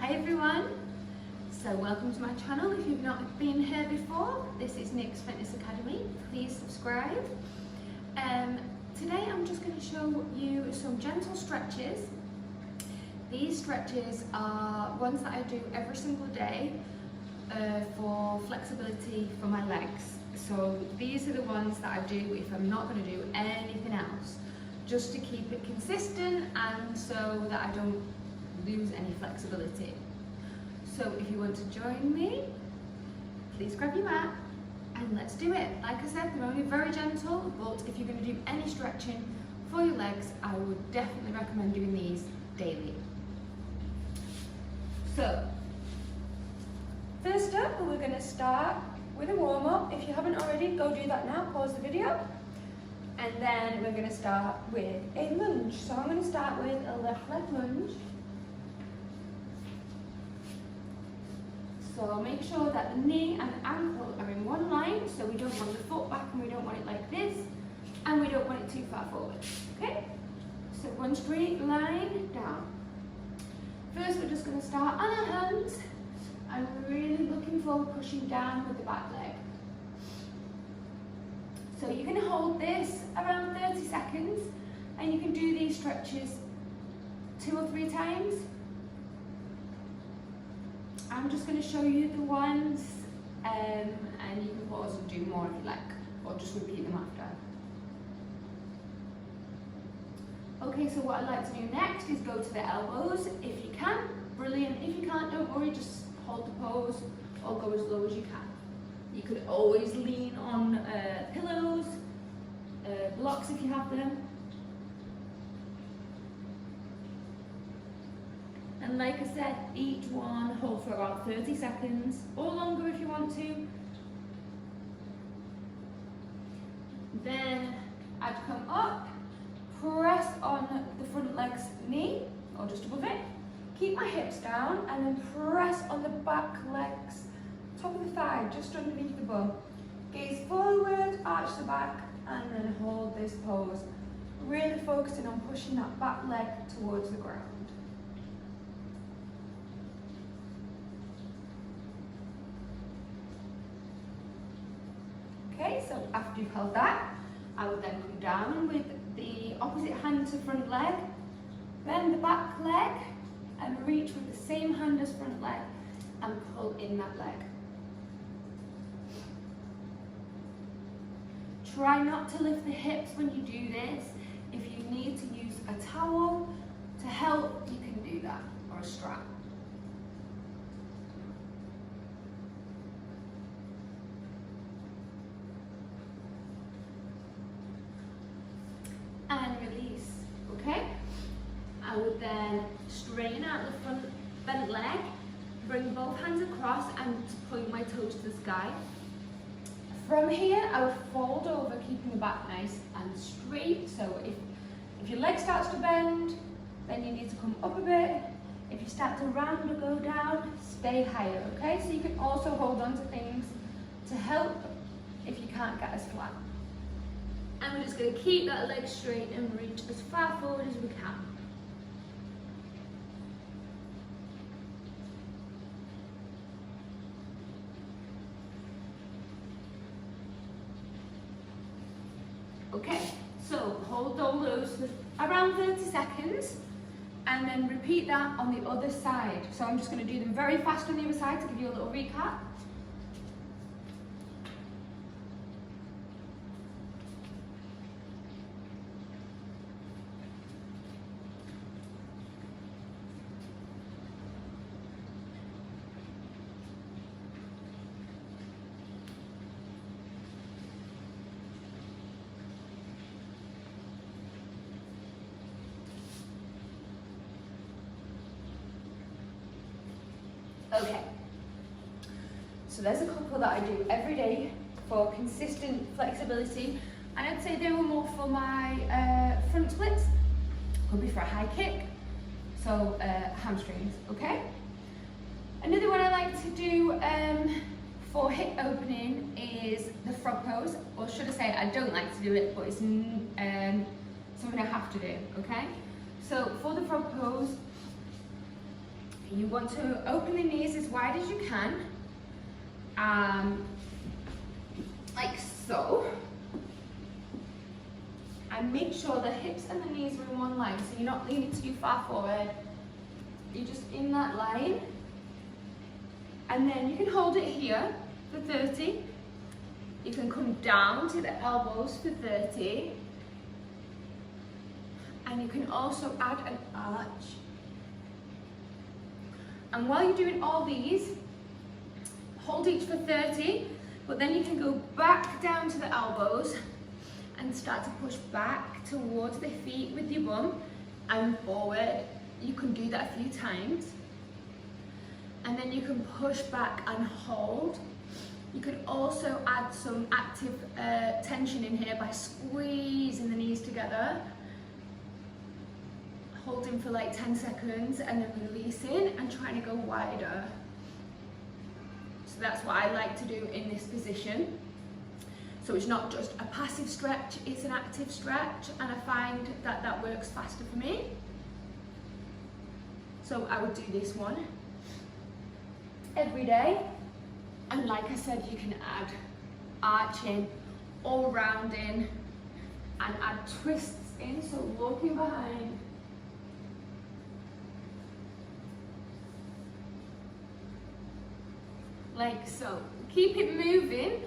Hi everyone, so welcome to my channel. If you've not been here before, this is Nick's Fitness Academy. Please subscribe. Today I'm just going to show you some gentle stretches. These stretches are ones that I do every single day for flexibility for my legs. So these are the ones that I do if I'm not going to do anything else, just to keep it consistent and so that I don't lose any flexibility. So if you want to join me, please grab your mat and let's do it. Like I said, they're only very gentle, but if you're going to do any stretching for your legs, I would definitely recommend doing these daily. So first up, we're going to start with a warm-up. If you haven't already, go do that now, pause the video. And then we're going to start with a lunge. So I'm going to start with a left leg lunge. So make sure that the knee and the ankle are in one line, so we don't want the foot back and we don't want it like this, and we don't want it too far forward, okay? So one straight line down. First we're just going to start on our hands, and we're really looking for pushing down with the back leg. So you're going to hold this around 30 seconds, and you can do these stretches 2 or 3 times. I'm just going to show you the ones, and you can pause and do more if you like, or just repeat them after. Okay, so what I'd like to do next is go to the elbows. If you can, brilliant. If you can't, don't worry, just hold the pose or go as low as you can. You could always lean on pillows, blocks if you have them. And like I said, each one hold for about 30 seconds, or longer if you want to. Then I'd come up, press on the front leg's knee, or just above it. Keep my hips down, and then press on the back leg's top of the thigh, just underneath the bum. Gaze forward, arch the back, and then hold this pose. Really focusing on pushing that back leg towards the ground. Okay, so after you've held that, I would then come down with the opposite hand to front leg, bend the back leg, and reach with the same hand as front leg, and pull in that leg. Try not to lift the hips when you do this. If you need to use a towel to help, you can do that, or a strap. And release, okay? I would then straighten out the front bent leg, bring both hands across and point my toes to the sky. From here, I would fold over, keeping the back nice and straight. So if your leg starts to bend, then you need to come up a bit. If you start to round or go down, stay higher, okay? So you can also hold on to things to help if you can't get as flat. And we're just going to keep that leg straight and reach as far forward as we can. Okay, so hold all those for around 30 seconds and then repeat that on the other side. So I'm just going to do them very fast on the other side to give you a little recap. Okay, so there's a couple that I do every day for consistent flexibility, and I'd say they were more for my front splits, could be for a high kick, so hamstrings, okay? Another one I like to do for hip opening is the frog pose, or should I say I don't like to do it, but it's something I have to do, okay? So for the frog pose, You want to open the knees as wide as you can, like so. And make sure the hips and the knees are in one line, so you're not leaning too far forward. You're just in that line. And then you can hold it here for 30. You can come down to the elbows for 30. And you can also add an arch. And while you're doing all these, hold each for 30, but then you can go back down to the elbows and start to push back towards the feet with your bum and forward. You can do that a few times. And then you can push back and hold. You can also add some active tension in here by squeezing the knees together. Holding for like 10 seconds and then releasing and trying to go wider. So that's what I like to do in this position. So it's not just a passive stretch, it's an active stretch, and I find that that works faster for me. So I would do this one every day. And like I said, you can add arching or rounding and add twists in, so looking behind. Like so. Keep it moving.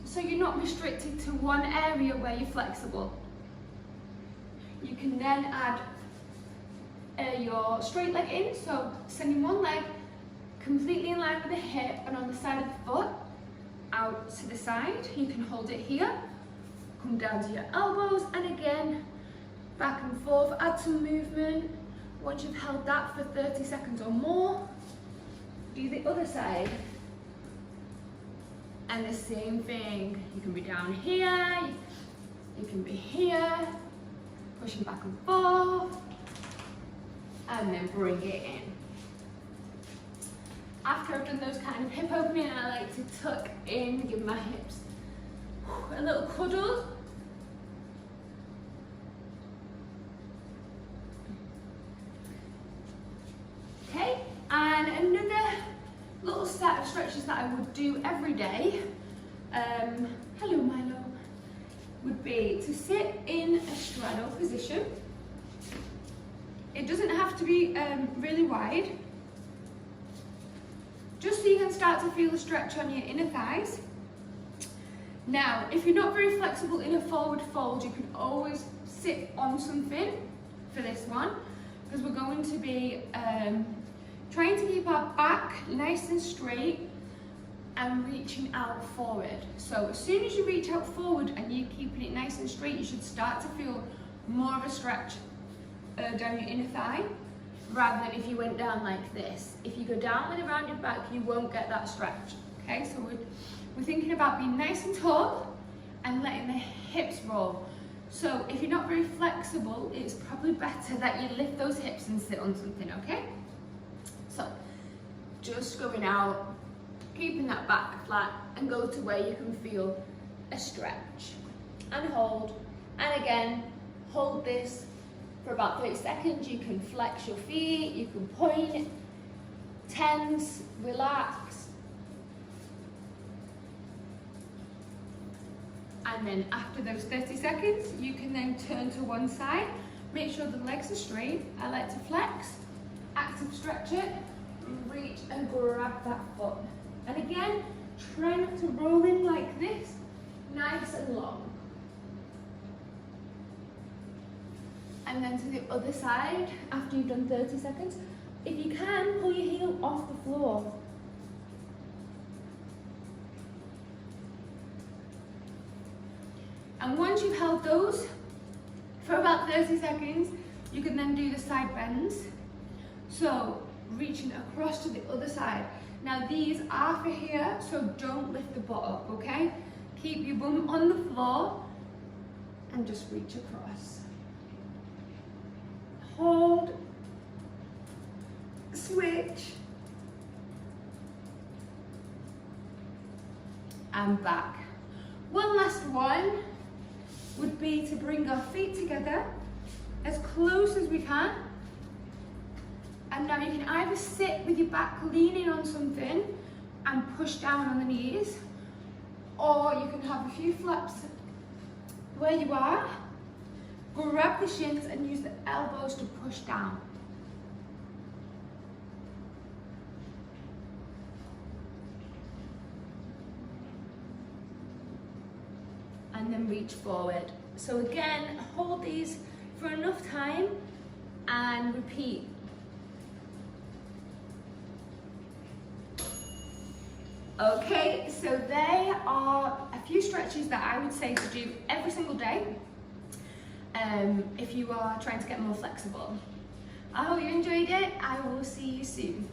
So you're not restricted to one area where you're flexible. You can then add your straight leg in, so sending one leg completely in line with the hip and on the side of the foot, out to the side. You can hold it here, come down to your elbows, and again, back and forth, add some movement. Once you've held that for 30 seconds or more, do the other side. And the same thing, you can be down here, you can be here, pushing back and forth, and then bring it in. After I've done those kind of hip opening, I like to tuck in, give my hips a little cuddle. Okay, and another little set of stretches that I would do every day, hello Milo, would be to sit in a straddle position. It doesn't have to be really wide, just so you can start to feel the stretch on your inner thighs. Now, if you're not very flexible in a forward fold, you can always sit on something for this one, because we're going to be trying to keep our back nice and straight and reaching out forward. So as soon as you reach out forward and you're keeping it nice and straight, you should start to feel more of a stretch down your inner thigh, rather than if you went down like this. If you go down with a rounded back, you won't get that stretch. Okay, so we're thinking about being nice and tall and letting the hips roll. So if you're not very flexible, it's probably better that you lift those hips and sit on something, okay? So, just going out, keeping that back flat, and go to where you can feel a stretch. And hold, and again, hold this for about 30 seconds. You can flex your feet, you can point, tense, relax. And then after those 30 seconds, you can then turn to one side. Make sure the legs are straight. I like to flex. Active stretch it, reach and grab that foot. And again, try not to roll in like this, nice and long. And then to the other side, after you've done 30 seconds, if you can, pull your heel off the floor. And once you've held those for about 30 seconds, you can then do the side bends. So, reaching across to the other side. Now these are for here, so don't lift the butt up, okay? Keep your bum on the floor and just reach across. Hold, switch, and back. One last one would be to bring our feet together as close as we can And now you can either sit with your back leaning on something and push down on the knees, or you can have a few flaps where you are, grab the shins and use the elbows to push down. And then reach forward. So again, hold these for enough time and repeat. Okay, so there are a few stretches that I would say to do every single day if you are trying to get more flexible. I hope you enjoyed it. I will see you soon.